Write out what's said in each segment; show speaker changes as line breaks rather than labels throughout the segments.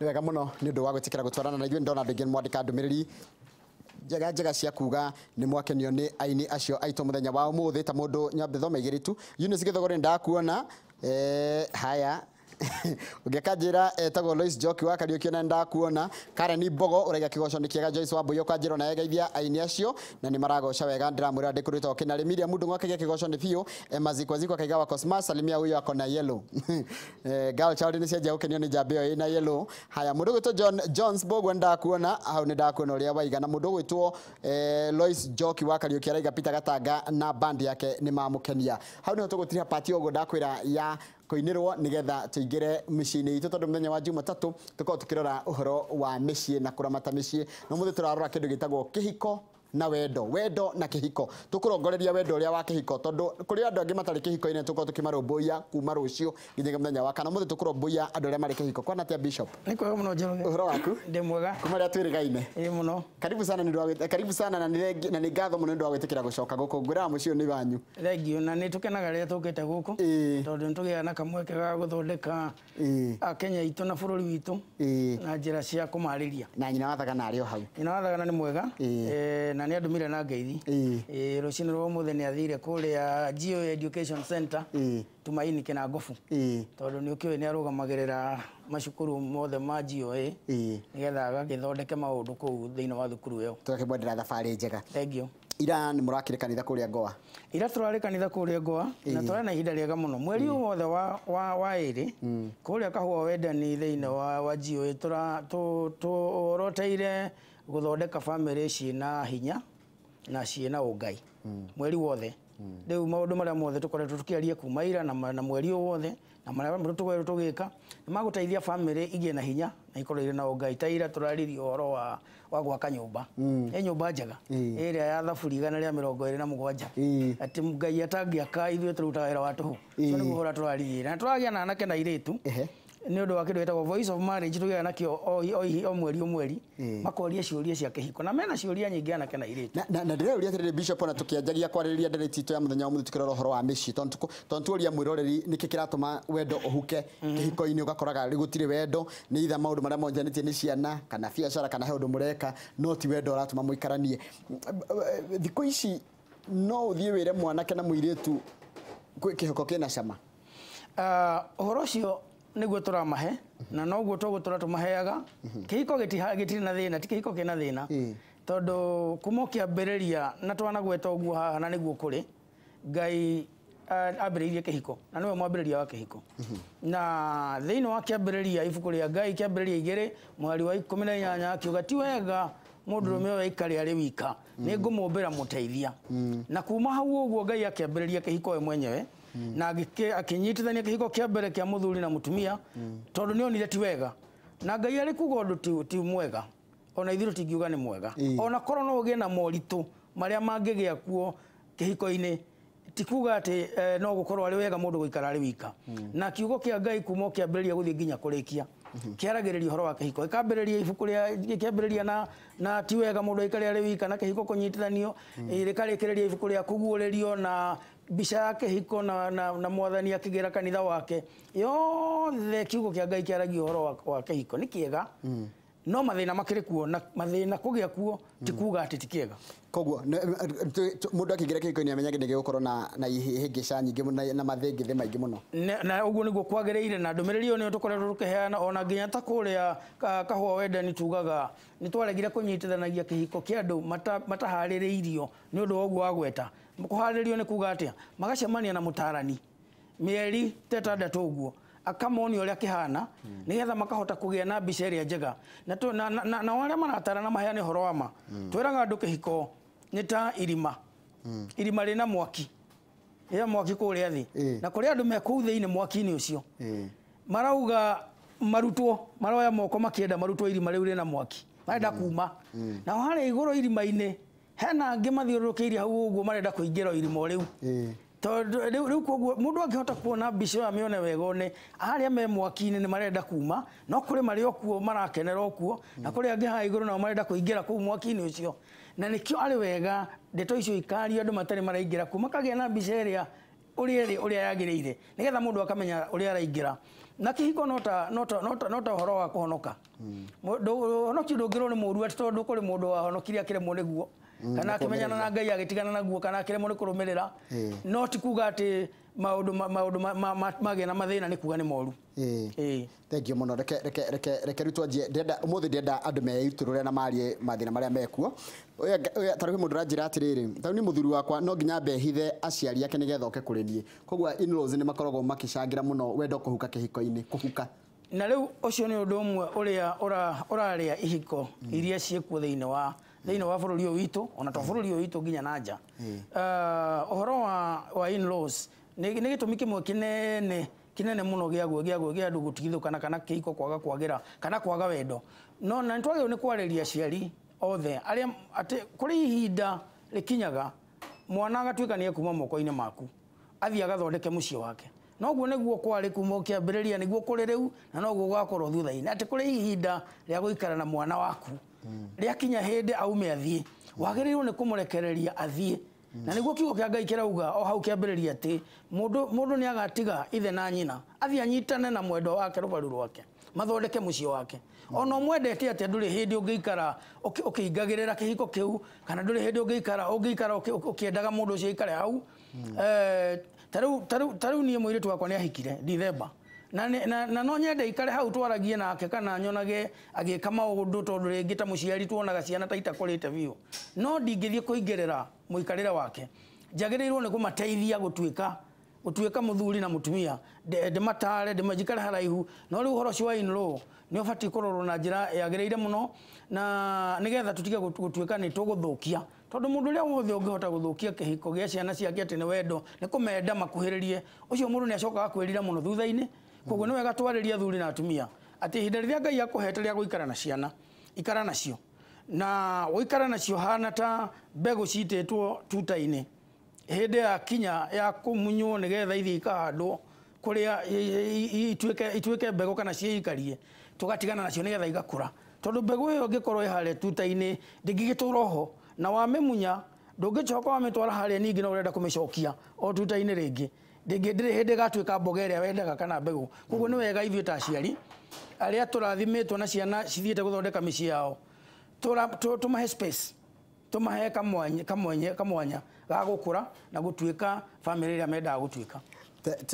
Nĩ wega mũno nĩ ũndũ wa gwĩtĩkĩra gũtwarana na ithuĩ. Ndona andũ aingĩ mwandĩka ndũmĩrĩri njega cia kuga nĩ mwakenio nĩ aini acio aitũ mũthenya wa ũmũthĩ. Ta mũndũ nyambe thoma igĩrĩ tu. Eunice Gĩthogore ndakuona haya Ugekanjira etagwo Lois Joki wa Kariũki na ndakuona. Karen Bogo uraiga kigoco nĩ kĩega. Joyce Wambũi ũkanjĩra na yegeithia aini acio na nĩ maragoca wega. Ndĩramwĩra ndĩkũrĩte okĩna rĩ Miriam Mundu ngwakagia kigoco nĩ biũ. Mazikwa zikwa kaiga wa Cosmas Salimia huyo akona yellow. Girl child nĩ cianjia gũkenio nĩ njambe ĩyo ĩna yellow. Haya mũndũ gwĩtwo Jones Bogo ndakuona. Hau nĩ ndakuona ũrĩa waiga na mũndũ gwĩtwo Lois Joki wa Kariũki araiga Peter Gatanga na band yake nĩ mamũkenia. Hau nĩ tũgũtira party ũguo ndakwĩra ya koinirwo nigetha tuingire mĩciĩ-inĩ itũ tondu mũthenya wa Jumatatu tukorwo tukirora uhoro wa mĩciĩ na kuramata mĩciĩ. No mũthĩ turarora kindu gitagwo kihiko na wendo na kihiko. Tukurongoreria wendo uria wa kihiko tondu kuri andu angi matari kihiko-ini tukorwo tukimarũmbũiya kuma rũciũ nginya mũthenya wa kana. Mũthĩ tukurũmbũiya andu aria mari kihiko. Kwana tia Bishop
ni kwega muno Njoroge.
Uhoro waku
ndi mwega
kuma ria twirigaine
muno.
Karibu sana na ni ngatho muno ndu wa gwitikira gucoka guku ngwira mucio ni wanyu.
Thengio na ni tukenaga ria tukite guku tondu nitugia na kamweke ga guthondeka Kenya itu na bururi witu na njira cia kumariria
na nyina wathagana ari o hau.
Nyina wathagana ni mwega na ni andumire na ngeithi rucini rwa muthe ni athire kuria Geo Education Center Tumaini kina Ngofu tondu ni ukiwe ni arugamagirira macukuru mothe ma Geo nigetha agagithondeke maundu kuu thiini wa thukuru iyo.
Tukibwendera thabari njega.
Thengio.
Ira ni murakire kanitha kuria Goa.
Ira turari kanitha kuria Goa na turari na ihinda riega muno mweri wothe wa iri kuria kahua wendani thiini wa Geo turoteire guthondeka family ciina hinya na ciina ungai mweri wothe. Riu maundu maria mothe tukoretwo tukiaria kuma ira na mweri wothe na maria tukoretwo tugika ni maguteithia family igie na hinya na ikorwo ire na ungai. Ta ira turaririo horo wa gwaka nyumba nyumba njega iria ya thaburi 127 ati Ngai atangiaka ithuĩ turutaga wĩra wa tuhu so nĩ guhora turaririe na turagia na anake na airĩtu ni undu wa kindu gitagwo Voice of Marriage tugia nakio o mweri makoria ciuria cia kihiko na mena ciuria nyingi anake na airĩtu
na ndireuria atiriri Bishop na tukianjagia kwarĩrĩria ndereti itu ya muthenya wa muthikiroro horo wa mĩciĩ tondu tuoria mwiroreri niki kiratuma wendo uhuke kihiko-ini ugakoraga gutire wendo ni itha maundu maria monjanitie ni ciana kana biacara kana he undu mureka no ti wendo uratuma muikaranie. Thikũ ici no uthie wire mwanake na muiritu kihiko kina cama
uhoro cio niguo turamahe na noguo tugutura tumaheaga kihiko gitiri na thina ti kihiko kina thina tondu kuma kiambiriria na twanagweta uguo haha na niguo kuri Ngai ambiririe kihiko na niwe mwambiriria wa kihiko na thiini wa kiambiriria ibuku ria Ngai kiambiriria 2 mweri wa 18 akiuga ti wega mundurume we ikari ari wika ni ngumumbira muteithia na kuma hau uguo Ngai akiambiriria kihiko we mwenyewe na akinyitithania kihiko kia mbere kia muthuri na mutumia tondu ni onire ti wega na Ngai ari kuga undu ti mwega ona ithiru tingiuga ni mwega ona korwo no ugie na moritu maria mangigia kuo kihiko-ini ti kuga ati no gukorwo ari wega mundu guikara ari wika na kiugo kia Ngai kuma kiambiriria guthii nginya kurikia kiaragiriria horo wa kihiko ikambiriria ibuku ria kiambiriria na ti wega mundu aikare ari wika na kihiko kunyitithanio irikarikiriria ibuku ria kuguuririo na bica ya kihiko na mwathani akigira kanitha wake yothe kiugo kia Ngai kiaragia horo wa kihiko ni kiega no mathina makiri kuo na mathina kugia kuo ti kuga ati ti kiega
koguo mundu akigira kihiko-ini amenyage ni gigukorwo na ihingica nyingi na mathingithe maingi muno
na uguo niguo kwagiriire na ndumiriri iyo ni tukoretwo tukiheana ona nginya ta kuria kahua wendani tugaga ni twaregire kunyitithanagia kihiko kia andu matahaririirio ni undu woguo wa gweta kuhariririo ni kuga atia magacemania na mutarani mieri 6 uguo akamoni uria kihana nigetha makahota kugia na mbica iria njega na wale maratarana maheane horo wa ma twiraga andu kihiko ni ta irima rina mwaki mwaki kuria thi na kuri andu me kuu thiini mwaki-ini ucio marauga marutwo maroya moko makienda marutwo irima riu rina mwaki marenda kuma na wale iguru irima-ini hena angi mathiururukiirie hau uguo marenda kuingira irima riu riu koguo mundu angihota kuona mbica ya mione wegone aria me mwaki-ini ni marenda kuma no kuri mari okuo marakenera okuo na kuri angi ha iguru na marenda kuingira kuu mwaki-ini ucio na nikio ari wega ndeto icio ikario andu matari maraingira kuma kagia na mbica iria uria yagiriire nigetha mundu akamenya uria araingira na kihiko nota horo wa kuhonoka honoki ndungirwo ni mũru ati tondu kuri mundu wa honokire akiremwo niguo kana akimenyana na Ngai agitigana naguo kana akiremwo ni kurumirira no ti kuga ati maundu mage na mathina ni kuga ni moru.
Thank you muno reke ritwa ndenda umuthi ndenda andu meiturure na marie mathina maria mekuo tarĩu mundu ranjira atiriri tarĩu ni muthuri wakwa no nginya mbehithe aciari ake nigetha oke kurinie kogwa in-laws ni makoragwo makicangira muno wendo kuhuka kihiko-ini kuhuka
na riu ucio ni undu umwe uria uraria ihiko iria ciekuo thiini wa bururi uyu witu ona to bururi uyu witu nginya nanja uhoro wa in-laws ni gitumi kimwe kinene muno gia andu gutigithukana kana kihiko kwaga kwagira kana kwaga wendo no na ntwagirwo ni kwariria aciari othe aria ati kuri ihinda rikinyaga mwana agatuika ni ekuma moko-ini maku athia agathondeke mucii wake noguo niguo kwari kuma kiambiriria niguo kuri riu na noguo gwakorwo thutha-ini ati kuri ihinda ria guikara na mwana waku ria kinya hindi aume athie wagirirwo ni kumurekereria athie na niguo kiugo kia Ngai kirauga o hau kiambiriria ati mundu ni agatiga ithe na nyina athia nyitane na mwendo wake rubaru rwake mathondeke mucii wake ona mwendete ati nduri hindi ungiikara ukingagirira kihiko kiu kana nduri hindi ungiikara ukiendaga mundu ucio ikare hau taru nie muiritu wakwa ni ahikire December na no nyende ikare hau twaragie nake kana nyonage agika maundu tondu ringi ta muciari tuonaga ciana ta itakorete biu no ndingithie kuingirira muikarire wake njagirirwo ni kumateithia gutuika muthuri na mutumia ndimatare ndimajikare haraihu no riu horo cio in-law ni obati kurorwo na njira yagireire muno na nigetha tutige gutuika ni tuguthukia tondu mundu uria wothe ungihota guthukia kihiko gia ciana ciake ati ni wendo ni kumenda makuhiririe ucio mundu ni acokaga kwirira muno thutha-ini koguo ni wega twariria athuri na atumia ati ihinda riria Ngai akuhete ria guikara na ciana ikara nacio na guikara nacio hana ta mbegu cititwo tuta-ini hindi ya kinya ya kumunywo nigetha ithi ikahandwo kuria ituike mbegu kana ciikarie tugatigana nacio nigetha igakura tondu mbegu iyo ngikorwo ihare tuta-ini ndingigitura ho na wamemunya ndungicoka wamitwara haria ningi no urenda kumicokia o tuta-ini ringi ndiri hindi gatuika mboga iria wendaga kana mbegu koguo ni wega ithue ta aciari aria turathimitwo na ciana cithiite guthondeka micii yao tumahe space tumahe kamwanya ga gukura na gutuika family iria mendaga gutuika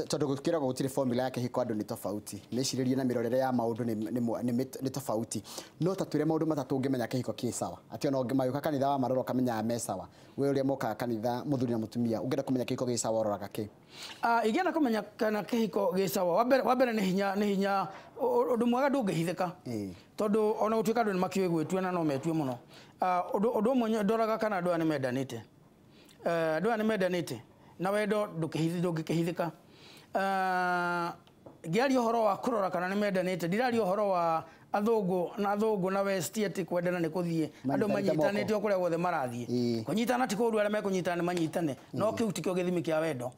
tondu gukira gutire formula yake hiko andu ni tofauti meciririe na mirorere ya maundu ni tofauti no tatwire maundu matatu ungimenya kihiko ki sawa ati ona ungimayuka kanitha wa maroro kamenya me sawa we uria moka kanitha muthuri na mutumia ungenda kumenya kihiko gi sawa ororaga ki igiana kumenya kana kihiko gi sawa wabere ni hinya undu mwega ndungihithika tondu ona gutuika andu ni makiwe gwitue na no metue muno undu umwe ndoraga kana andu ni mendanite andu ni mendanite na wendo ndukihithika giari horo wa kurora kana ni mendanite ndirari horo wa athungu na west ati kwendana ni kuthie andu manyitanite okuria guothe marathie kunyitana ti kuru aria mekunyitana manyitane no kiu tikio githimi kia wendo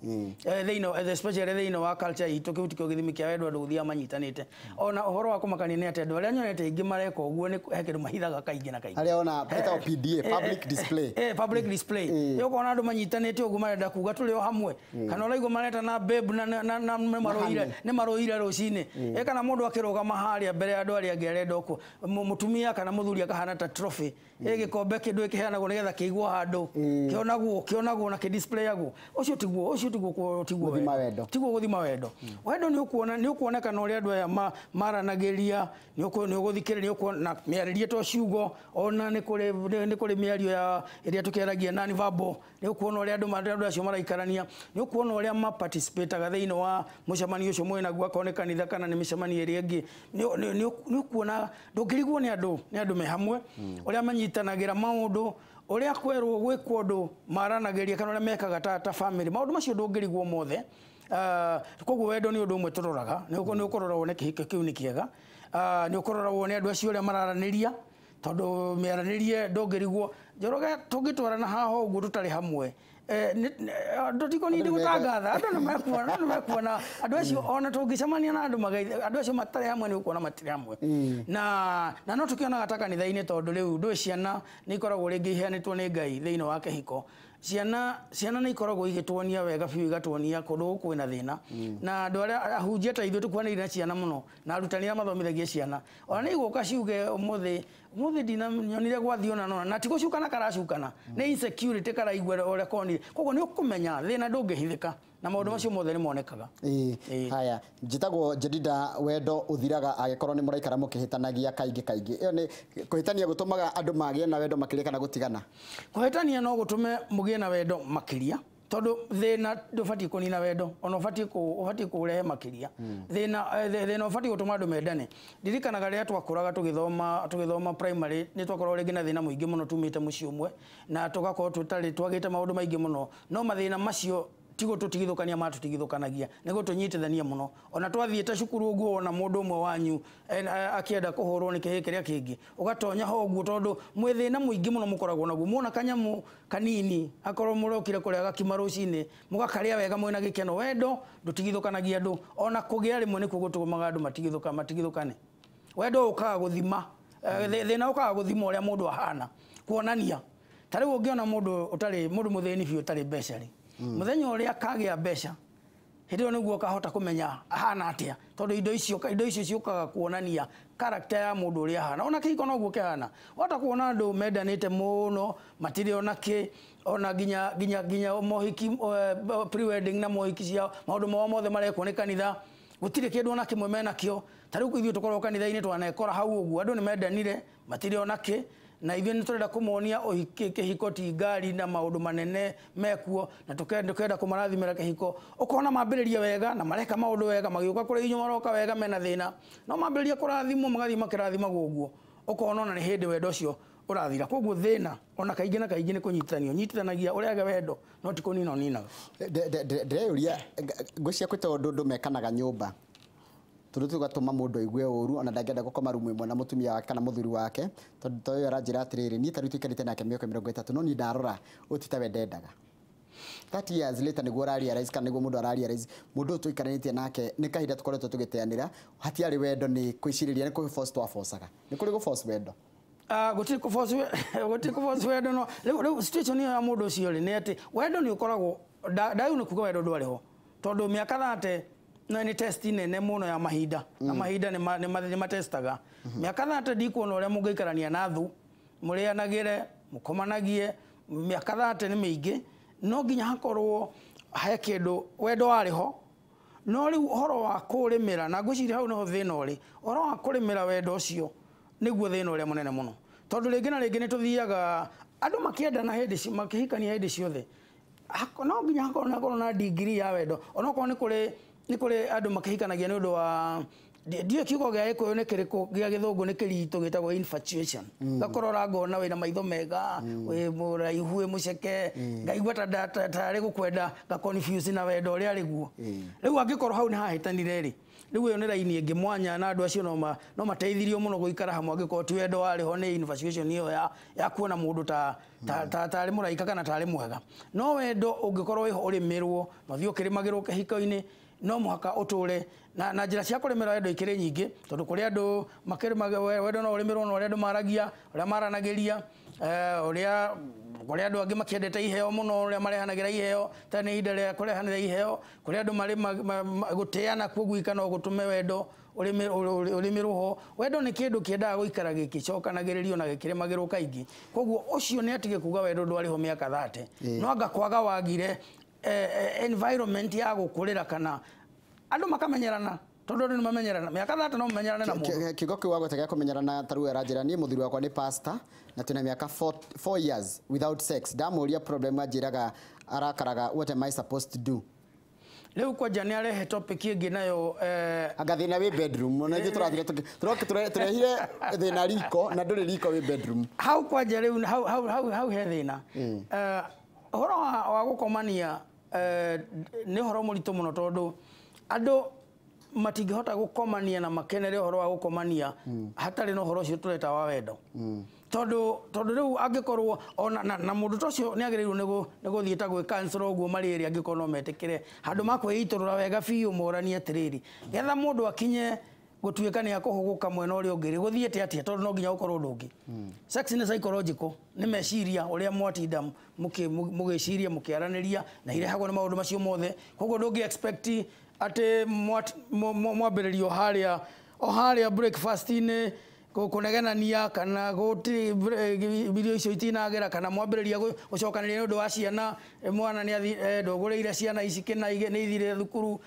especially theino wa culture itu kiu tikio githimi kia wendo andu guthia manyitanite ona horo wa kumakania ni ati andu aria nyonete ingi mareka uguo ni hekeru mahithaga kaingi na kaingi aria ona beta PDA public display
public display yoko na andu manyitanite uguo marenda kuga tuli o hamwe kana uraigwa mareta na babe na maroire rucini kana mundu akirugama haria mbere ya andu aria ngerenda ku mutumia kana muthuri akahana ta trophy gikombe kindu ikiheanagwo nigetha kiigwo handu kionagwo na ki display yagu ucio tiguo tiguo guthima wendo wendo ni ukuoneka na uria andu aya maranagiria ni uguthikiriria ni ukuona miaririe to ciugo ona ni kuri miario ya iria tukeragia nani verbal ni ukuona uria andu acio maraikarania ni ukuona uria ma participate ga thiino wa mucemanio ucio mwena gwa koneka kanitha kana ni micemanio iria ingi ni kuona ndungirigwo ni andu me hamwe uria manyitanagira maundu uria kwerwo gwikwo ndu maranagiria kana uria mekaga ta family maundu macio ndungirigwo mothe koguo wendo ni undu umwe turoraga ni ukorora wone kihiko kiu ni kiega ni ukorora wone andu acio uria mararaniria tondu miaranirie ndungirigwo Njoroge tũngĩtwarana haha ũguo tũtarĩ hamwe ndotiko ni ndigutangatha andu nĩ mekuona andu acio ona tũngĩcemania na andu acio matarĩ hamwe nĩ ũkuona matirĩ hamwe na no tũkĩonaga ta kanitha-inĩ tondũ rĩu ndũĩ ciana nĩ ikoragwo rĩngĩ iheanĩtwo nĩ Ngai thĩinĩ wa kĩhiko ciana nĩ ikoragwo igĩtuonia wega biũ igatuonia kũndũ gũkũ kwĩna thĩna na andũ arĩa ahunjia ta ithuĩ tũkuanĩire na ciana mũno na arutani arĩa mathomithagia ciana ona nĩ igũka ciuge ũmũthĩ ndinanyonire gwathi ona nona na ti gũcukana karacukana nĩ insecurity karaigua ũrĩa konire koguo nĩ ũkũmenya thĩna ndũngĩhithĩka na maũndũ macio mothe nĩ monekaga
haya njĩtagwo Jedida Wendo ũthiraga agĩkorwo nĩ mũraikara mũkĩhĩtanagia kaingĩ ĩyo nĩ kũhĩtania gũtũmaga andũ magĩe na wendo makĩria kana gũtigana kũhĩtania
no gũtũme mũgĩe na wendo makĩria tondu thina ndũbatiĩ kũnina wendo ona ũbatiĩ kũrehe makĩria thina ũbatiĩ gũtũma andũ mendane ndirikanaga rĩrĩa twakũraga tũgĩthoma primary nĩ twakoragwo rĩngĩ na thĩna mũingĩ mũno tumĩte mũciĩ ũmwe na tũgakorwo twagĩte maũndũ maingĩ mũno no mathĩna macio tigo tutigithukania matũtigithukanagia nĩguo tũnyitithania mũno ona twathiĩte cukuru ũguo ona mũndũ ũmwe wanyu akĩenda kũhũrwo nĩ kĩhĩ kĩrĩa kĩngĩ ũgatonya ho ũguo tondũ mwĩthĩna mũingĩ mũno mũkoragwo naguo muona kanyamu kanini akorwo mũrokire kũrĩa gakima rũcinĩ mũgakarĩa wega mwĩna gĩkeno wendo ndũtigithukanagia andũ ona kũgĩa rĩmwe nĩkuo gũtũmaga andũ matigithukane wendo ũkaga gũthima thĩna ũkaga gũthima ũrĩa mũndũ ahana kuonania ta rĩu ũngĩona mũndũ mũthĩni biũ ũtarĩ mbeca rĩ muthenya ũrĩa kagĩa mbeca hĩndĩ ĩyo nĩguo kahota kũmenya ahana atĩa tondũ indo icio ciũkaga kuonania character ya mũndũ ũrĩa ahana ona kĩhiko noguo kĩhana wahota kuona andũ mendanĩte mũno matirĩ ona kĩ ona nginya mohiki pre-wedding na mohiki ciao maũndũ mao mothe marekwo nĩ kanitha gũtirĩ kĩndũ ona kĩmwe menakĩo ta rĩu ithuĩ tũkorwo kanitha-inĩ twanekora hau ũguo andũ nĩ mendanire matirĩ ona kĩ na ithuĩ nĩ tũrenda kũmonia kĩhiko ti ngari na maũndũ manene mekuo na tũkenda kũmarathimĩra kĩhiko ũkona mambĩrĩria wega na mareka maũndũ wega magĩũka kũrĩ inyuĩ maroka wega mena thĩna no mambĩrĩria kũrathimwo magathiĩ makĩrathimagwo ũguo ũkona ona nĩ hĩndĩ wendo ũcio ũrathira koguo thĩna ona kaingĩ na kaingĩ nĩ kũnyitithanio nyitithanagia ũrĩage wendo no ti kũnina ũninaga
ndĩreyũria ngwĩciria kwĩta ũndũ mekanaga nyũmba tondũ tugatũma mũndũ aigue ũru ona ndangĩenda gũkoma rumu ĩmwe na mũtumia wake kana mũthuri wake tondũ toyo aranjĩra atĩrĩrĩ niĩ tarĩu tũikarĩte nake mĩaka 30 no niĩ ndarora ũtita we ndendaga 30 years later nĩguo ũrarealize kana nĩguo mũndũ ararealize mũndũ ũyũ tũikaranĩtie nake nĩ kahinda tũkoretwo tũgĩteanĩra hatiarĩ wendo nĩ kwĩcirĩria nĩ kũforce twaforcaga nĩ kũrĩ gũforce wendo
gũtirĩ kũforce wendo no rĩu situation ya mũndũ ũcio rĩ nĩ atĩ wendo nĩ ũkoragwo ndagĩrĩirwo nĩ kuuga wendo ndwarĩ ho tondũ mĩaka 30 no ni test nene muno ya mahinda na mahinda ni matestaga miaka 30 ndikuona uria mungĩikarania na thu mũrĩanagĩre mũkomanagie miaka 30 ni mĩingĩ no nginya hakorwo he kĩndũ wendo warĩ ho no rĩu ũhoro wa kũrĩmĩra na ngwĩciria hau niho thĩna ũrĩ ũhoro wa kũrĩmĩra wendo ũcio nĩguo thĩna ũrĩa mũnene mũno tondũ rĩngĩ na rĩngĩ nĩ tũthiaga andũ makĩendana hĩndĩ makĩhikania hĩndĩ ciothe no nginya hakorwo na degree ya wendo onokorwo nĩ kũrĩ andũ makĩhikanagia nĩ ũndũ wa ndiyo kiugo gĩa Gĩkũyũ nĩ kĩrĩkũ gĩa Gĩthũngũ nĩ kĩritũ gĩtagwo infatuation gakorora ngona wĩna maitho mega wĩ mũraihu wĩ mũceke ngaigua tarĩ gũkwenda ga confuse na wendo ũrĩa arĩ guo rĩu angĩkorwo hau nĩ hahĩtanire rĩ rĩu ĩyo nĩ raini ĩngĩ mwanya na andũ acio no mateithirio mũno gũikara hamwe angĩkorwo ti wendo warĩ ho nĩ infatuation ĩyo ya kuona mũndũ tarĩ mũraika kana tarĩ mwega no wendo ũngĩkorwo wĩho ũrĩmĩrwo na ũthiĩ ũkĩrĩmagĩrwo kĩhiko-inĩ no mũhaka ũtũre na njĩra cia kũrĩmĩra wendo ikĩrĩ nyingĩ tondũ kũrĩ andũ makĩrĩmaga wendo no ũrĩmĩrwo na ũrĩa andũ maragia ũrĩa maranagĩria ũrĩa andũ angĩ makĩendete iheo mũno ũrĩa marehanagĩra iheo ta nĩ ihinda rĩa kũrehanĩra iheo kũrĩ andũ marĩ gũteana kuo gwika no gũtũme wendo ũrĩmĩrwo ho wendo nĩ kĩndũ kĩendaga gũikara gĩkĩcokanagĩrĩrio na gĩkĩrĩmagĩrwo kaingĩ koguo ũcio nĩ atige kuga wendo ndwarĩ ho mĩaka 30 no anga kwaga wagire environment ya gũkũrĩra kana andũ makamenyerana tondu nĩ mamenyerana mĩaka 30 no mamenyerane na mũndũ
kiugo kĩu wagũtega kũmenyerana ta rĩu aranjĩra niĩ mũthuri wakwa nĩ pastor na twĩna mĩaka 4 years without sex ndamũria problem anjĩraga arakaraga what am I supposed to do
rĩu kwanja nĩ arehe topic ĩngĩ nayo
agathĩna wĩ bedroom na ithuĩ turehire thĩna riko na ndũrĩ riko wĩ bedroom
hau kwanja rĩu hau he thĩna ũhoro wa gũkomania nĩ ũhoro mũritũ mũno tondũ andũ matingĩhota gũkomania na makenere ũhoro wa gũkomania hatarĩ na ũhoro ũcio tũreta wa wendo tondu riu angikorwo ona na mundu tocio ni agirirwo ni guthieta gwi cancel oguo malaria angikorwo metikire handu makwiiturura wega biu morani atiriri getha mundu akinye gutuika ni akuhuguka mwena uri ungiri guthiete atia tondu no nginya ukorwo ndungi sex ni psychological ni meciria uria mwatinda mugiciria mukiaraniria na irehagwo ni maundu macio mothe koguo ndungi expect ati mwambiririo haria breakfast-ini kunegenania kana guti video icio itinagera kana mwambiriria gucokaniria ni undu wa ciana mwana ni ndugurire ciana ici kina ni ithire thukuru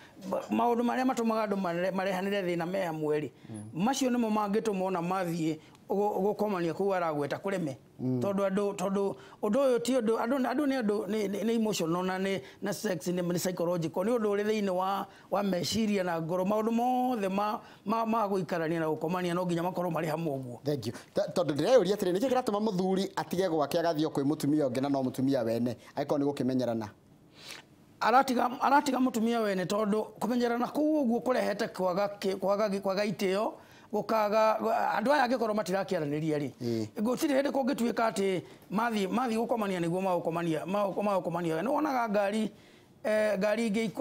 maundu maria matumaga andu marehanire thina me hamwe macio nimo mangitumona mathie gukomania ku aragweta kureme tondu undu uyu ti undu andu ni emotional na sex ni psychological ni undu uri thiini wa meciria na ngoro maundu mothe ma guikarania na gukomania no nginya makorwo mari hamwe uguo.
Thank you. Tondu ndireuria atiri niki kiratuma muthuri atige gwake agathio kwi mutumia ungi na no mutumia wene aiko ni gukimenyerana aratiga mutumia wene tondu kumenyerana ku uguo kurehete kwaga itio gukaga andu aya angikorwo matirakiaraniria ri gutiri hindi kungituika ati mathi gukomania niguo magukomania no wonaga ngari ingi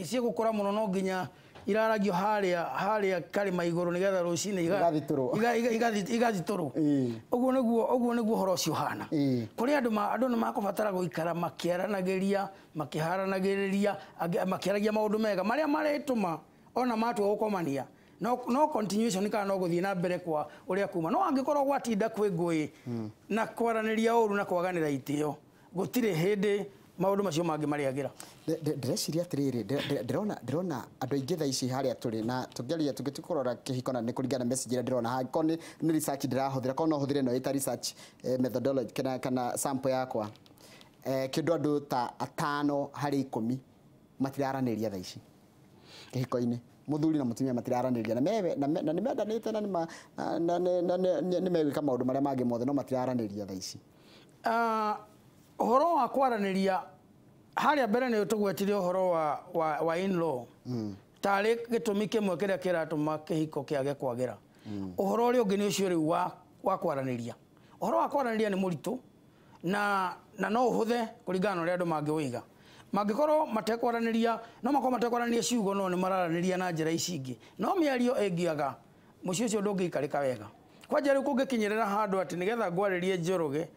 cia gukura muno no nginya iraragio haria karima iguru nigetha rucini igathituru uguo niguo horo cio hana kuri andu ni makubatara guikara makiaranagiria makiharanagiriria makiaragia maundu mega maria maretuma ona matua gukomania no continuation kana no guthie na mbere kwa uria kuma no angikorwo gwatinda kwi ngui na kwaraniria uru na kwaganira itio gutire hindi maundu macio mangi mariagira ndireciria atiriri ndirona andu aingi tha ici haria turi na tungeria tungitikorora kihiko na ni kuringana message ira ndirona ha koni ni research ndirahuthira kono huthire no ita research methodology kana sample yakwa kindu andu ta 5 hari 10 matiraraniria tha ici kihiko-ini muthuri na mutumia matiraraniria na ni mendanite na ni megwika maundu maria mangi mothe no matiraraniria tha ici uhoro wa kwaraniria haria mbere ni tugwetire uhoro wa in-law tari gitumi kimwe kiria kiratuma kihiko kiage kwagira uhoro uri ungi ni ucio riu wa kwaraniria uhoro wa kwaraniria ni muritu na no uhuthe kuringana na uria andu mangiwiga mangikorwo matekwaraniria no makorwo matekwaraniria ciugo no ni mararaniria na njira ici ingi no miario engiaga mucio ucio ndungiikarika wega kwanja riu kungikinyirira handu ati nigetha ngwaririe njoroge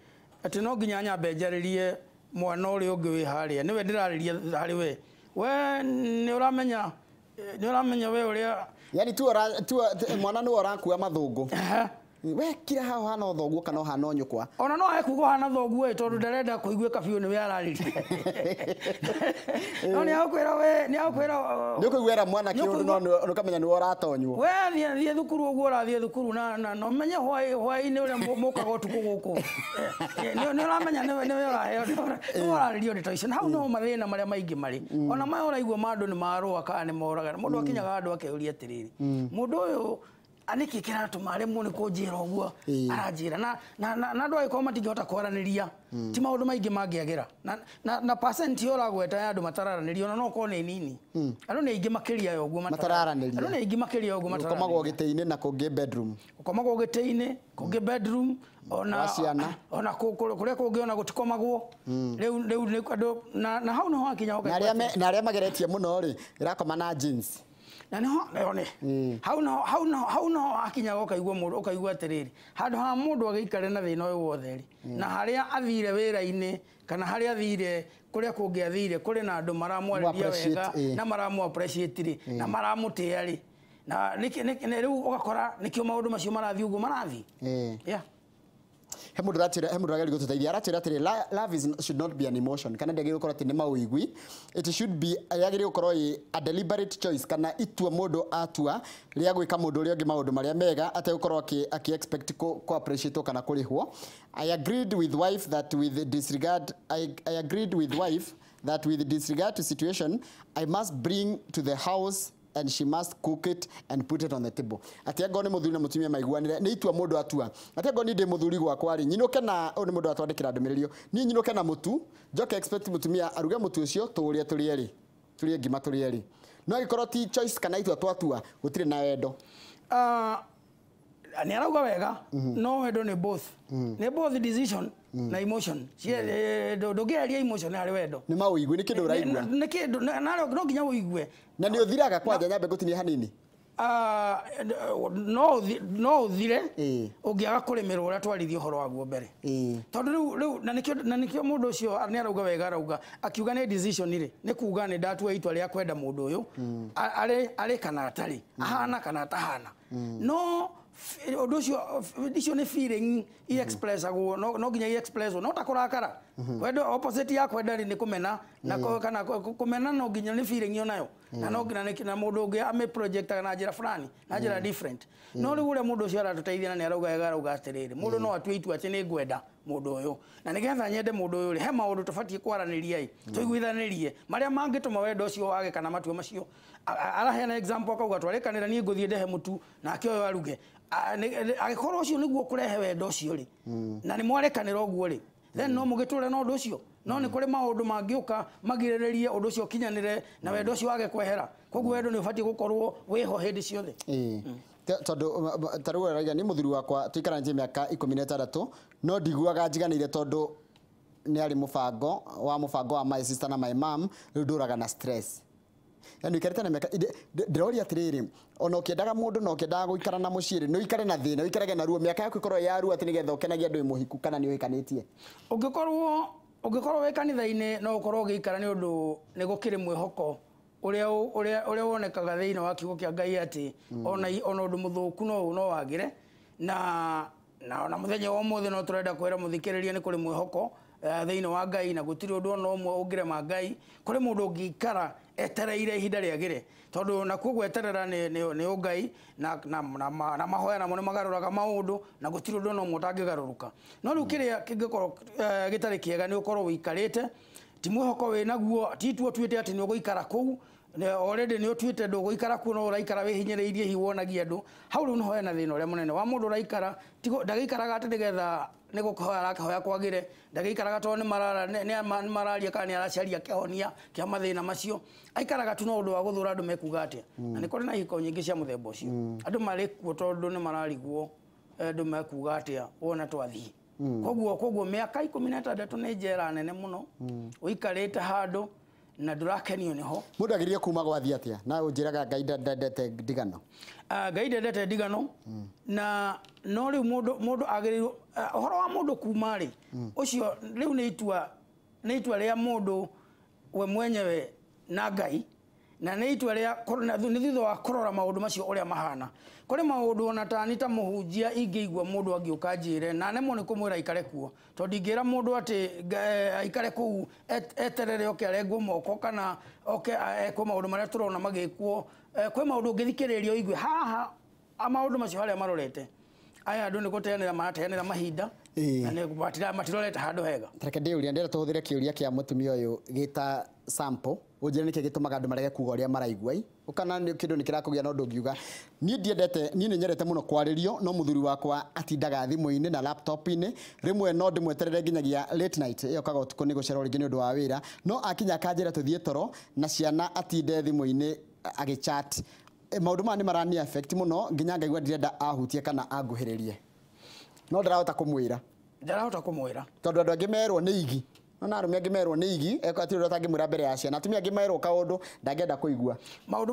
ati no nginya nyambe njaririe mwana uri ungi wi haria niwe ndirariria hari we ni uramenya we uria yani tu mwana ni urakua mathungu we kira haho hana thoguo kana hana nyukwa
ona no ekugo hana thoguo tondu ndarenda kuiguika biu ni we araririe no ni akwira
ni kuiguera mwana kiundu no kamenya ni uratonywo
we thie thukuru uguo urathie thukuru na no menye hwai-ini uria mukaga utuku guku ni uramenya ni we uraheo ni uraririo ni toici na hau no mathina maria maingi mari ona mai uraigua mandu ni marua kana ni moraga mundu akinyaga andu akeuria atiriri mundu uyu aniki kiratuma remwo ni kunjira uguo aranjira na andu agiko matingihota kwaraniria ti maundu maingi mangiagira na percent yoragweta ya andu matararaniria ona no kone nini andu ni aingi makiria yo uguo
matararaniria
andu ni aingi makiria uguo matararaniria
komagwo gite-ini na kungi bedroom
komagwo gite-ini kungi bedroom ona kuria kungi ona gutikomagwo riu andu na hau no hakinya
na aria mageretie muno ri irakoma na jeans
na ne hau no akinya ukaigua atiriri handu ha mundu agikare na thina uyu wothe ri na haria athire wira-ini kana haria athire kuria kungi athire kuri na andu maramwariria wega na maramu appreciate ri na maramutia ri na riu ugakora nikio maundu macio marathi uguo marathi
he mundu ageri gututeithia aratwira atiri love should not be an emotion kana ndagiri gukorwo ati ni mauigwi it should be ageri gukorwo a deliberate choice kana itua mundu atua ria gwika mundu uri ungi maundu maria mega ate gukorwo aki expect ko appreciate kana kurihwo I agreed with wife that with disregard to situation I must bring to the house and she must cook it and put it on the table. Ati ngo ni muthuri na mutumia maiguanire ni itua mundu atua. Ati ngo ni ndi muthuri gwakwa ri nyinuke na ni mundu atwandikira ndumiririo. Ni nyinuke na mutu, njoke expect mutumia aruge mutu ucio tuurie turie ngima turie. No gikorwo ti choice kana itua twatua gutire na wendo.
nĩ arauga wega no wendo nĩ both nĩ both decision na emotion ndũngĩaria emotion harĩ wendo
nĩ maũigwe nĩ kĩndũ ũraigua
nĩ kĩndũ no nginya ũigue
na nĩ ũthiraga kwanja nyambe gũtinia hanini
no ũthire ũngĩaga kũrĩmĩrwo ũrĩa twarithia ũhoro waguo mbere tondũ rĩu na nĩkĩo mũndũ ũcio nĩ arauga wega arauga akiuga nĩ decision rĩ nĩ kuuga nĩ ndatua itua rĩa kwenda mũndũ ũyũ arĩ kana atarĩ ahana kana atahana no ũndũ ũcio nĩ feeling expressagwo no nginya expresswo no ta kũrakara kwenda opposite ya kwenda nĩ kũmena na kana kũmena no nginya nĩ feeling yo nayo na no nginya na mũndũ ũngĩ ame project na njĩra fulani na njĩra different no rĩu ũrĩa mũndũ ũcio aratũteithia na nĩ arauga atĩrĩrĩ mũndũ no atue itua atĩ nĩ ngwenda mũndũ ũyũ na nĩgetha nyende mũndũ ũyũ he maũndũ tũbatiĩ kwaranĩria tũiguithanĩrie marĩa mangĩtũma wendo ũcio wage kana matua macio araheana example akauga twarĩkanĩra niĩ ngũthiĩ ndehe mũtu nake ũyũ aruge agĩkorwo ũcio nĩguo kũrehe wendo ũcio rĩ na nĩ mwarekanĩra ũguo rĩ then no mũgĩtũre na ũndũ ũcio no nĩ kũrĩ maũndũ mangĩũka magirĩrĩrie ũndũ ũcio kinyanĩre na wendo ũcio wage kwehera koguo wendo nĩ ũbatiĩ gũkorwo wĩho hĩndĩ ciothe
tondũ tarĩu arauga nĩ mũthuri wakwa tũikaranĩtie mĩaka 16 no ndiguaga njiganĩire tondũ nĩ arĩ mũbango wa my sister na my mom rĩu ndũraga na stress yani ikarĩte na mĩaka ndĩroria atĩrĩrĩ ona ũkĩendaga mũndũ na ũkĩendaga gũikara na mũciĩ rĩ no ikare na thĩna ũikarage na ruo mĩaka yaku ĩkorwo ya ruo atĩ nĩgetha ũkenagia andũ mũhiku kana nĩ wĩkanĩtie ũngĩkorwo
wĩ kanitha-inĩ no ũkorwo ũgĩikara nĩ ũndũ nĩ gũkĩrĩ mwĩhoko ũrĩa wonekaga thĩinĩ wa kiugo kĩa Ngai atĩ ona ũndũ mũthũku no wagĩre na mũthenya wa ũmũthĩ no tũrenda kwĩra mũthikĩrĩria nĩ kũrĩ mwĩhoko thĩinĩ wa Ngai na gũtirĩ ũndũ ona ũmwe ũngĩrema Ngai kũrĩ mũndũ ũngĩikara etereire ihinda rĩagĩre tondũ na kuo gweterera nĩ Ngai na mahoya namo nĩ magarũraga maũndũ na gũtirĩ ũndũ ona ũmwe ũtangĩgarũrũka no rĩu kĩrĩa kĩngĩkorwo gĩtarĩ kĩega nĩ ũkorwo wĩikarĩte ti mwĩhoko wĩnaguo ti itua ũtuĩte atĩ nĩ ũgũikara kũu already nĩ ũtuĩte ndũgũikara kuo no ũraikara wĩhinyĩrĩirie hihi wonagia andũ hau rĩu nĩho hena thĩna ũrĩa mũnene wa mũndũ ũraikara ndagĩikaraga atĩ nĩgetha nĩ gũkũhoya arakĩhoya kwagĩre ndagĩikaraga tondũ nĩ mararia kana nĩ aracaria kĩhonia kĩa mathĩna macio aikaraga tu no ũndũ wa gũthũra andũ mekuga atĩa na nĩ kũrĩ na ihiko nyingĩ cia mũthemba ũcio andũ marĩ kuo tondũ nĩ mararigwo andũ mekuga atĩa wona twathiĩ koguo mĩaka 16 nĩ njera nene mũno ũikarĩte handũ na ndũrakenio nĩho
mũndũ agĩrĩire kuma gwathi atĩa na ũnjĩraga Ngai ndendete ndigano
Ngai ndendete ndigano na no rĩu mũndũ agĩrĩirwo ũhoro wa mũndũ kuma rĩ ũcio rĩu nĩ itua rĩa mũndũ we mwenyewe na Ngai na nĩ itua rĩa nĩ thutha wa kũrora maũndũ macio ũrĩa mahana kũrĩ maũndũ ona tani ta mũhunjia ingĩigua mũndũ angĩũka njĩre na nemwo nĩ kũmwĩra aikare kuo tondũ ingĩra mũndũ atĩ aikare kũu eterere oke arengwo moko kana oke ekwo maũndũ marĩa tũrona magĩkwo kwĩ maũndũ ũngĩthikĩrĩria ũigue haha maũndũ macio harĩa marorete aya andũ nĩ gũteanĩra marateanĩra mahinda na matirorete handũ hega
reke ndĩũria ndĩrenda tũhũthĩre kĩũria kĩa mũtumia ũyũ gĩta sample ũnjĩre nĩkĩ gĩtũmaga andũ marege kuga ũrĩa maraigua ũkana nĩ kĩndũ nĩ kĩrakũgia na ũndũ ũngiuga niĩ nĩ nyendete mũno kwarĩrio no mũthuri wakwa atindaga thimũ-inĩ na laptop-inĩ rĩmwe no ndĩmweterere nginyagia late night ĩyo kaga ũtukũ nĩ gũcerwo rĩngĩ nĩ ũndũ wa wĩra no akinya akanjĩra tũthiĩ toro na ciana atinde thimũ-inĩ agĩchat maũndũ maya nĩ marani affect mũno nginya ngaigua ndirenda ahutie kana anguhĩrĩrie no ndarahota kũmwĩra tondũ andũ angĩ merwo nĩ igi no arũme angĩ merwo nĩ igi atirĩ ũrĩa ũtangĩmwĩra mbere ya ciana atumia angĩ merwo kaũndũ ndangĩenda kũigua
maũndũ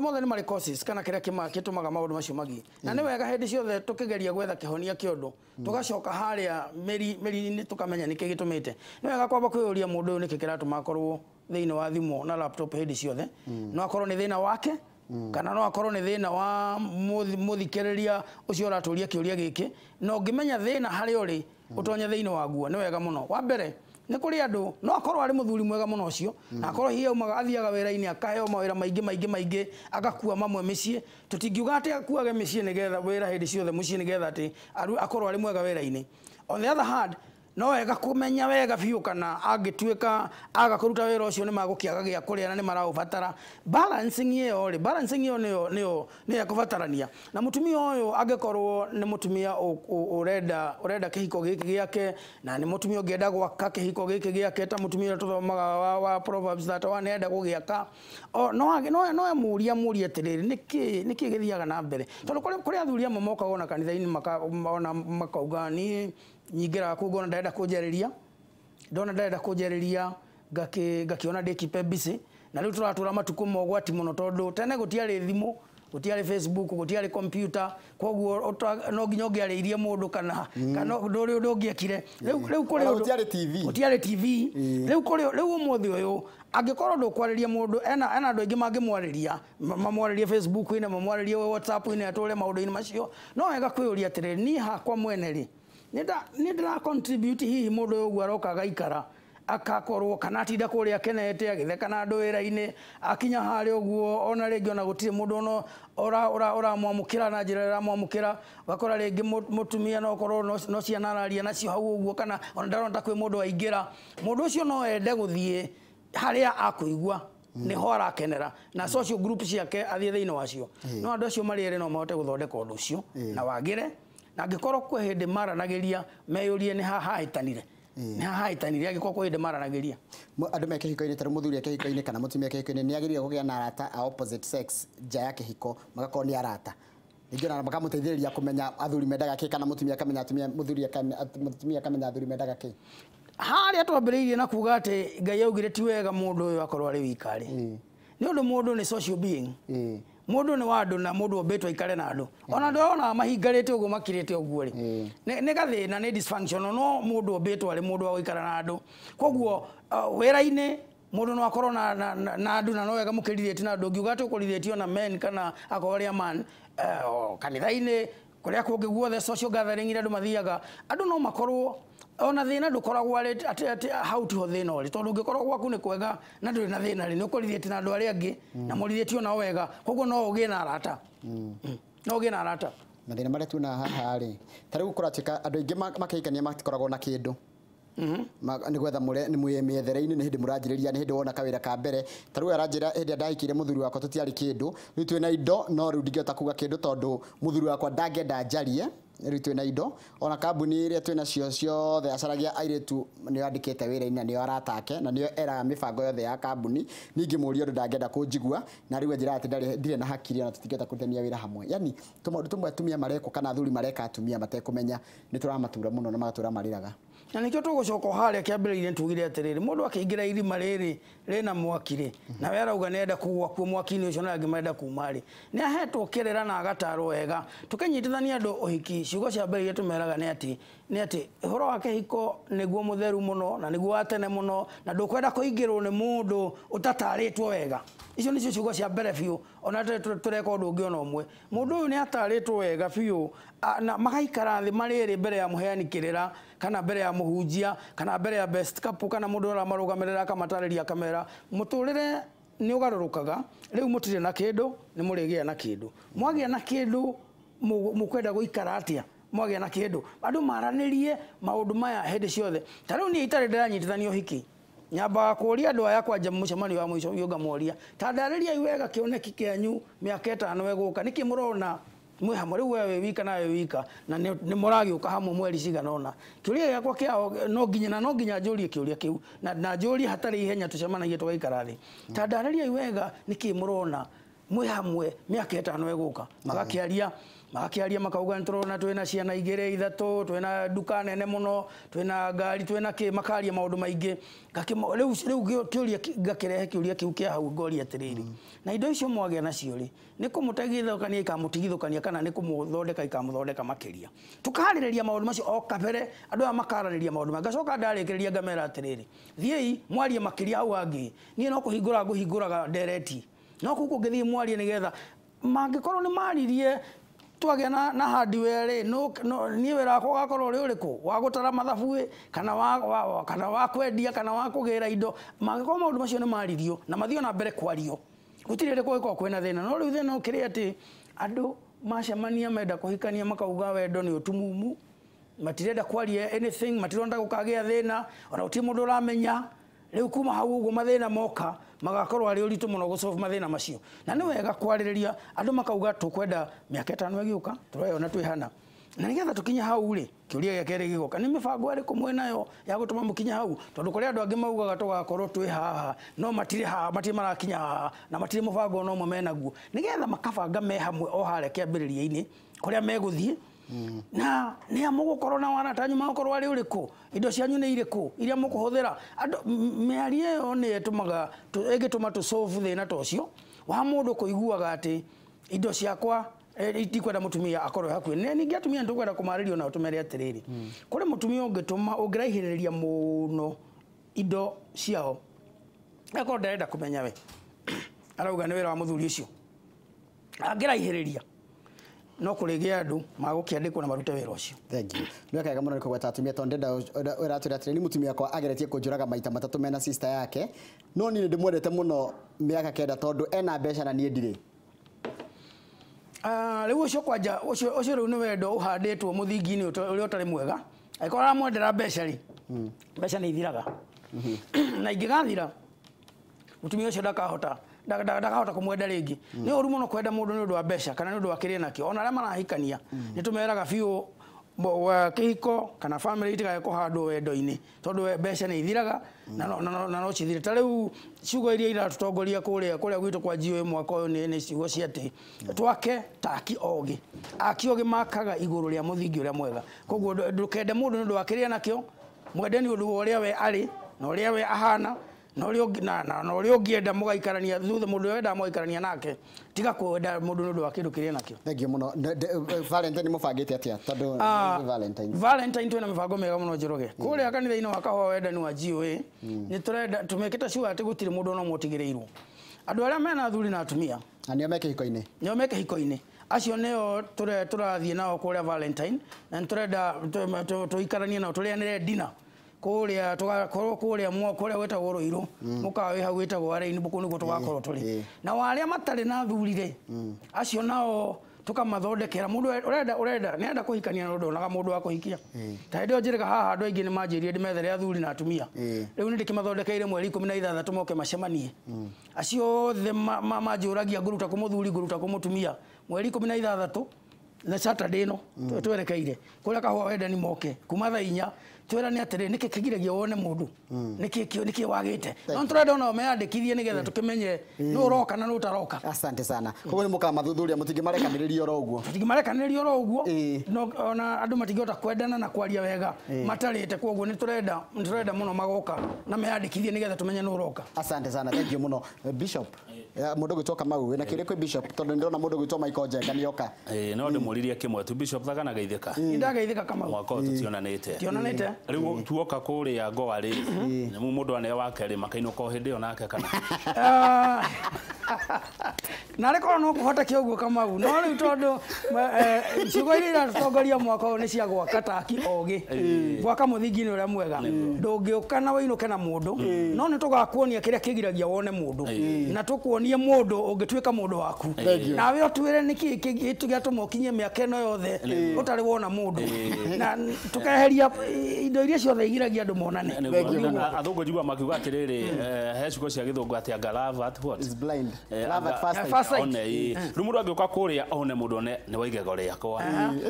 mothe nĩ marĩ causes kana kĩrĩa gĩtũmaga maũndũ macio magiĩ na nĩ wega hĩndĩ ciothe tũkĩgeria gwetha kĩhonia kĩa ũndũ tũgacoka harĩa mĩri-inĩ tũkamenya nĩkĩ gĩtũmĩte nĩ wega kwamba kwĩyũria mũndũ ũyũ nĩkĩ kĩratũma akorwo thĩinĩ wa thimũ na laptop hĩndĩ ciothe no akorwo nĩ thĩna wake kana no akorwo nĩ thĩna wa mũthikĩrĩria ũcio ũratũria kĩũria gĩkĩ no ngĩmenya thĩna harĩa ũrĩ ũtonye thĩinĩ waguo nĩ wega mũno wa mbere nĩ kũrĩ andũ no akorwo arĩ mũthuri mwega mũno ũcio na akorwo hihi aumaga athiaga wĩra-inĩ akaheo mawĩra maingĩ agakua mamwe mĩciĩ tũtingiuga atĩ akuage mĩciĩ nĩgetha wĩra hĩndĩ ciothe mũciĩ nĩgetha atĩ akorwo arĩ mwega wĩra-inĩ on the other hand no wega kumenya wega biũ kana angĩtuĩka aga kũruta wĩra ũcio nĩ magũkĩaga gĩa kũrĩa na nĩ maraũbatara. Balancing ĩyo nĩyo ĩkũbatarania. Na mũtumia ũyũ angĩkorwo nĩ mũtumia ũrenda kĩhiko gĩkĩ gĩake na nĩ mũtumia ũngĩenda gwaka kĩhiko gĩkĩ gĩake ta mũtumia ũrĩa tũthomaga wa Proverbs 31 enda gũgĩaka, no mũrie atĩrĩrĩ nĩkĩ gĩthiaga na mbere. Tondũ kũrĩ athuri amwe mokaga ona kanitha-inĩ makauga niĩ nyingĩraga kũu ngona ndenda kũnjarĩria, ndona ndenda kũnjarĩria ngakĩona ndĩkipe busy. Na rĩu tũratũra matukũ ma ũgwati mũno tondũ tene gũtiarĩ thimũ, gũtiarĩ Facebook, gũtiarĩ computer, koguo no nginya ũngĩarĩirie mũndũ kana ũndũ ũngĩekire. Rĩu kũrĩ gũtiarĩ TV. Rĩu ũmũthĩ ũyũ angĩkorwo ndũkwarĩria mũndũ ena andũ aingĩ mangĩmwarĩria, mamwarĩrie Facebook-inĩ, mamwarĩrie WhatsApp-inĩ, atũre maũndũ-inĩ macio. No wega kwĩyũria atĩrĩrĩ, niĩ hakwa mwene rĩ nĩ ndĩra contribute hihi mũndũ ũyũ ũguo aroka agaikara akakorwo kana atinda kũrĩa akenete agĩtheka na andũ wĩra-inĩ, akinya harĩa ũguo ona rĩngĩ ona gũtirĩ mũndũ ũramwamũkĩra na njĩra ĩramwamũkĩra, ũgakora rĩngĩ mũtumia no korwo no ciana araria nacio hau ũguo, kana ona ndarona kwĩ mũndũ waingĩra. Mũndũ ũcio no ende gũthiĩ harĩa akũigua niho arakenera na social group ciake athiĩ thĩinĩ wacio. No andũ acio marĩ no mahote gũthondeka ũndũ ũcio na wagĩre. Na angĩkorwo kwĩ hĩndĩ maranagĩria meyũrie nĩ hahĩtanire, nĩ hahĩtanire angĩkorwo kwĩ hĩndĩ maranagĩria.
Andũ me kĩhiko-inĩ, tarĩ mũthuri kĩhiko-inĩ kana mũtumia kĩhiko-inĩ, nĩ agĩrĩire kũgĩa na arata a opposite sex nja ya kĩhiko, magakorwo nĩ arata. Ningĩ ona makamũteithĩrĩria kũmenya athuri mendaga kĩ, kana mũtumia akamenya mũtumia akamenya athuri mendaga kĩ.
Harĩa twambĩrĩirie na kuga atĩ Ngai augire ti wega mũndũ ũyũ akorwo arĩ wikari. Nĩ ũndũ mũndũ nĩ social being. Mũndũ nĩ wa andũ na mũndũ ombĩtwo aikare na andũ. Ona ndona mahingarĩte ũguo makirĩte ũguo rĩ. Nĩ gathĩna, nĩ dysfunctional, no mũndũ ombĩtwo arĩ mũndũ wa gũikara na andũ. Koguo wĩra-inĩ mũndũ no akorwo na andũ na no wega mũkĩrithĩtie na andũ. Ngiuga atĩ ũkũrithĩtio na men kana akorĩa man kanitha-inĩ kũrĩa kũngĩ guothe social gathering iria andũ mathiaga, andũ no makorwo ona thĩna ndũkoragwo atĩ hau tiho thĩna ũrĩ, tondũ ũngĩkorwo gwaku nĩ kwega na ndũrĩ na thĩna rĩ, nĩ ũkũrithĩtie na andũ arĩa angĩ na mũrithĩtio nao wega, koguo no ũgĩe na arata. No ũgĩe na arata.
Mathĩna marĩa tuona haha rĩ, ta rĩu kũratuĩka andũ aingĩ makĩhikania matikoragwo na kĩndũ. Nĩ gwetha nĩ mwĩyethera-inĩ, nĩ hĩndĩ mũranjĩrĩria, nĩ hĩndĩ wona kawĩra ka mbere. Ta rĩu aranjĩra hĩndĩ ndahikire mũthuri wakwa tũtiarĩ kĩndũ, rĩu twĩna indo, no rĩu ndingĩhota kuga kĩndũ tondũ mũthuri wakwa ndangĩenda njarie. Rĩu twĩna indo, ona kambuni iria twĩna cio ciothe acaragia airĩtu nĩo andĩkĩte wĩra-inĩ na nĩo arata ake na nĩo eraga mĩbango yothe ya kambuni. Ningĩ mũria ũndũ ndangĩenda kũnjigua na rĩu njĩra atĩ ndirĩ na hakiri ona tũtingĩhota kũrutithania wĩra hamwe. Yani tũmaũndũ tũmwe atumia marekwo kana athuri mareka atumia matekũmenya nĩ tũramatura mũno na magatũra marĩraga.
Na nĩkĩo tũgũcoka harĩa kĩambĩrĩria tugire atĩrĩrĩ, mũndũ akĩingĩra irima rĩrĩ rĩna mwaki rĩ, na we arauga nĩ enda kũgwa kuo mwaki-inĩ ũcio na angĩ marenda kuma rĩ, nĩ ahetwo kĩrĩra na agatarwo wega. Tũkĩnyitithania andũ ũhiki, ciugo cia mbere iria tũmeraga nĩ atĩ ũhoro wa kĩhiko nĩguo mũtheru mũno na nĩguo wa tene mũno na ndũkwenda kũingĩrwo nĩ mũndũ ũtatarĩtwo wega. Icio nĩcio ciugo cia mbere biũ, ona tũreka ũndũ ũngĩ ona ũmwe. Mũndũ ũyũ nĩ atarĩtwo wega biũ na magaikara thĩ marĩrĩ mbere ya mũheani kĩrĩra kana mbere ya mũhunjia kana mbere ya best couple kana mũndũ ũramarũgamĩrĩra akamatarĩria kamera. Mũtũrĩre nĩ ũgarũrũkaga, rĩu mũtirĩ na kĩndũ nĩ mũrĩgĩa na kĩndũ. Mwagĩa na kĩndũ mũkwenda gũikara atĩa? Mwagĩa na kĩndũ andũ maranĩrie maũndũ maya hĩndĩ ciothe. Ta rĩu niĩ itarĩ ndĩranyitithania ũhiki, nyambaga kũria andũ aya kwanja mũcemanio wa mũico yongamoria ta ndarĩria wega kĩoneki kĩanyu mĩaka 5 ĩgũka, nĩkĩ mũrona mwĩ hamwe rĩu wewe wika na wewe wika na nĩ mũragĩũka hamwe mweri cigana ona. Kĩũria gĩakwa kĩao no nginya njũrie kĩũria kĩu na njũrie hatarĩ ihenya tũcemanagie tũgaikara thĩ. Ta ndarĩria wega nĩkĩ mũrona mwĩ hamwe mĩaka 5 ĩgũka. Magakĩaria makauga nĩtũrona twĩna ciana 2 3, twĩna nduka nene mũno, twĩna ngari, twĩna kĩ, makaria maũndũ maingĩ. Rĩu kĩũria ngakĩrehe kĩũria kĩu kĩa hau ngoria atĩrĩrĩ, na indo icio mwagĩa nacio rĩ, nĩ kũmũteithũkania ikamũtigithũkania kana nĩ kũmũthondeka ikamũthondeka makĩria. Tũkaarĩrĩria maũndũ macio o kabere, andũ aya makaranĩria maũndũ macio. Ngacoka ndarĩkĩrĩria ngamera atĩrĩrĩ, thiĩi mwarie makĩria hau hangĩ, niĩ no kũhingũraga ndereti, no kũu kũngĩthiĩ mwarie nĩgetha mangĩkorwo nĩ maririe twagĩa na hardware niĩ wĩra wakwa ũgakorwo ũrĩ ũrĩkũ wa gũtara mathabu kana wa kwendia kana wa kũgĩra indo. Mangĩkorwo maũndũ macio nĩ maririo na mathiĩ na mbere kwario, gũtirĩ rĩkũ gĩkorwo kwĩna thĩna. No rĩu thĩna ũkĩrĩ atĩ andũ macemania menda kũhikania makauga wendo nĩ ũtumumu, matirenda kwaria anything, matironda gukagea thina ona uti mundu uramenya riu kuma hau uguo mathina moka magakorwo ari uritu muno gusolve mathina macio na ni wega kwaririria andu makauga tukwenda miaka 5 igiuka turayona twihana na nigetha tukinya hau ri kiuria gia keri gigoka ni mibango ari kumwe nayo ya gutuma mukinya hau tondu kuri andu angi maugaga tugakorwo twi haha no matire haha matire marakinya haha na matire mubango no mo menaguo nigetha makabanga me hamwe o hare kiambiriria-ini kuria meguthie na ni amugukorwo na wana tanyu makorwo ari uriku indo cianyu ni iriku iria mukuhuthira andu miari iyo ni etumaga egituma tu solve thina tocio wa mundu kuiguaga ati indo ciakwa itikwenda mutumia akorwo hakuhi ne ningi atumia ndukwenda kumaririo na utumere atiriri kuri mutumia ungituma ungiraihiriria muno indo ciao akorwo ndarenda kumenya we arauga ni wira wa muthuri ucio angiraihiriria no kurigia andu magukiandikwo na marute wira ucio.
Thank you. Nĩ wakaga mũno kũgweta atumia tondũ ndenda ũratwĩra atĩrĩ ni mutumia kwa ageretie kũnjũraga maita matatũ mena sister yake no niĩ ndĩmwendete mũno mĩaka 9 tondũ ena mbeca na niĩ ndirĩ.
Riu ucio kwanja ucio riu ni wendo uhanditwo muthingi-ini uria utari mwega aikora mwendera mbeca ri mbeca ni ithiraga na ingigathira mutumia ucio ndakahota kumwenda ringi ni uru muno kwenda mundu ni undu wa mbeca kana ni undu wa kiria nakio ona aria marahikania ni tumeraga biu wa kihiko kana family itigae kuhandwo wendo-ini tondu mbeca ni ithiraga na no cithire ta riu ciugo iria iratutongoria kuria gwitu kwa jiwe mwaka uyu ni ciugo cia ati twake taki ogi akiogi makaga iguru ria muthingi uria mwega koguo ndukende mundu ni undu wa kiria nakio mwende ni undu uria we ari na uria we ahana na uria ungienda mugaikarania thutha mundu wenda mugaikarania nake tiga kwenda mundu ni undu wa kindu kiria nakio.
Thank you muno. Valentine mubangite atia tondu Valentine
twina mibango mega muno Njoroge kuria kanitha-ini wa kahwa wendani wa GOA ni turenda tumekita sure ati gutiri mundu no mutigirirwo andu aria mena athuri na atumia
na nio meke hiko-ini acio neo turathie nao kuria Valentine na turenda tuikaranie nao turianire dinner kuria tugakorwo kuria wetagwo Ruiru mukawe hau wetagwo Araini buku niguo tugakorwo turi na waria matari na thurire acio nao tukamathondekera mundu urenda kuhikania na ndonaga mundu wa kuhikia ta ndio njirega haha andu aingi ni manjirie ndimethere athuri na atumia riu ni ndikimathondekeire mweri 16 moke macemanie acio the manjuragia nguruta kumuthuri nguruta kumutumia mweri 16 na Saturday no twerekeire kuria kahwa wendani moke kuma thaa 4 twirane atiri niki kigiragia wone mundu niki wagite no turenda ona meandikithie nigetha tukimenye no uroka na no utaroka. Asante sana. Koguo ni mukamathuthuria mutingimarekaniriria oro uguo no ona andu matingihota kwendana na kwaria wega matarite koguo ni turenda muno magoka na meandikithie nigetha tumenye no uroka. Asante sana. Thank you muno. Bishop mundu gwitoka mau wina kire kwi Bishop tondu ndona mundu gwitwa Michael Jenga nioka
no ndimuririe kimwe tu Bishop thagana geithika
ndageithika kama
mwaka tutionanite riu tuoka kuria ngoa ri mundu ane wake ri makainuka hindi yo nake kana
na reko no kuhota kioguo kama u no riu tondu ciugo iria tutongoria mwaka uyu ni cia gwaka taki ogi gwaka muthingi-ini uria mwega ndungiuka na winuke na mundu no ni tugakuonia kiria kigiragia wone mundu na tukuonie mundu ungituika mundu waku nawe otwire niki gitugatu mokinyie miaka ino yothe utari wona mundu na tukaheria indo iria ciothe igiragia andu monane
athungu njigua makiuga atiriri he ciugo cia githungu ati love at what
is blind love at first sight
riu mundu angiuka kuria one mundu ne waigego riakwa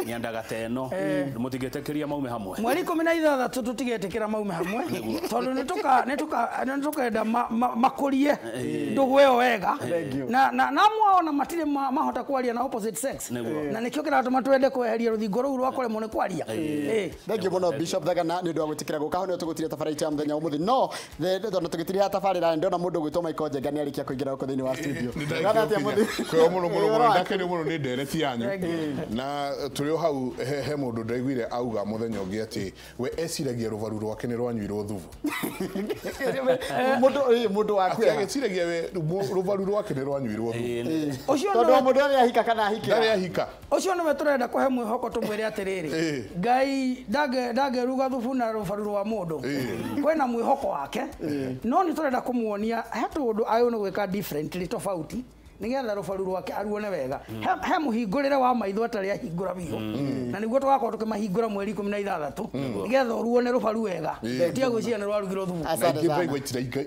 niendaga teno mutingetekeria maume hamwe
mweri 16 tutigetekera maume hamwe tondu nitukaenda makurie ndugu eo wega na mwaona matire mahota kwaria na opposite sex na nikio kiratuma twende kweheria ruthingo ruu rwakore mone kwaria.
Thank you muno Bishop Thagana ni ndu gutikira guka hono tugutire tabarira ya muthenya umuthi no ndo tugitire tabarira ndona mundu gwitwa Michael Jenga ni arikia kuingira guko thini wa studio ngana atia muthi
kwa muno ndake ni muno ni ndereti yanyu na turio hau he mundu ndaiguire auga muthenya ungi ati we eciragia ruvaru rwake ni rwanyuirwo thuvu
mundu waku
ageciragia we ruvaru rwake ni rwanyuirwo thuvu
ucio
ndo mundu ari ahika kana ahikira
ndari ahika
ucio no turenda kuhe mwihoko tumwire atiriri ngai ndage ruga thubu na ruvaru rwa mundu kwena mwihoko wake no ni turenda kumuonia he tundu ayo no gwika differently tofauti nigetha rubaru rwake aruone wega he muhingurire wa maitho atari ahingura biu na niguo tugakorwo tukimahingura mweri 16 nigetha uruone rubaru wega tia gwiciria ni rwarugirwo thumu
Asante sana.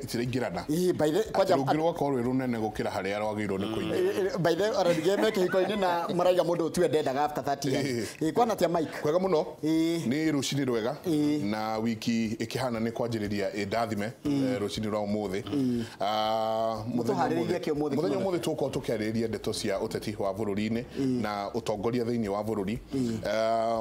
Itiraingirana.
By the
kwaja rugirwo ko rwi runene gukira haria rwagirwo ni kuina.
By the already game kihiko-ini na muraiga mundu utue ndendaga after 30 years. Kwana tia Mike.
Kwega muno. Ni rucini rwega na wiki ikihana ni kwanjiriria ndathime rucini rwa umuthi. Muthenya umuthi tuko tukiariria ndeto cia uteti wa bururi-ini na utongoria thiini wa bururi.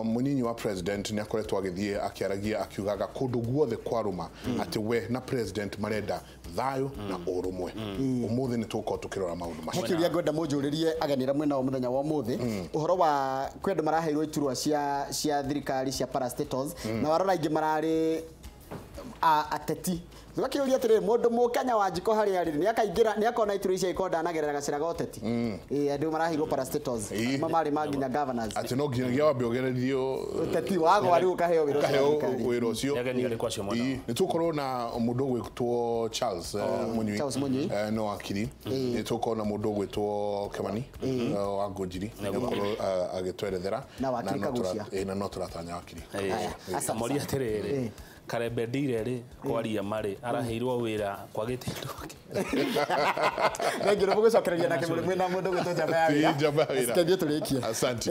Munyinyi wa president ni akoretwo agithie akiaragia akiugaga kundu guothe kwaruma ati we na president marenda thayo na urumwe. Umuthi ni tuko tukirora maundu macio.
Hekiria ngwenda munjuririe aganira mwena wa muthenya wa umuthi uhoro wa kwenda maraheirwo iturwa cia thirikari cia parastatals na warora ingi marari ateti tugakiuria atiri mundu mukenya wa njiko hari ari ni akaingira ni akona iturwa icia ikonda nagerera gacira goteti andu marahirwo parastatals mamari maginya governors
ati no nginyagia wambe ogererio
uteti wago ari ukaheo
wiro cio
yageni ari kwacio mwana
ni tukorwo na mundu gwitwo Charles Munyui no wakiri ni tukorwo na mundu gwitwo Kemani wa Ngojiri gukorwo agitwerethera na no turatanya wakiri
amori atiriri karembe ndire ri kwaria mari araheirwo wira kwa gitindo
ngiro mugucokereria nake muri mwena mundu gwitwo Jamba ya wira
Jamba ya wira
Asante.
Asante.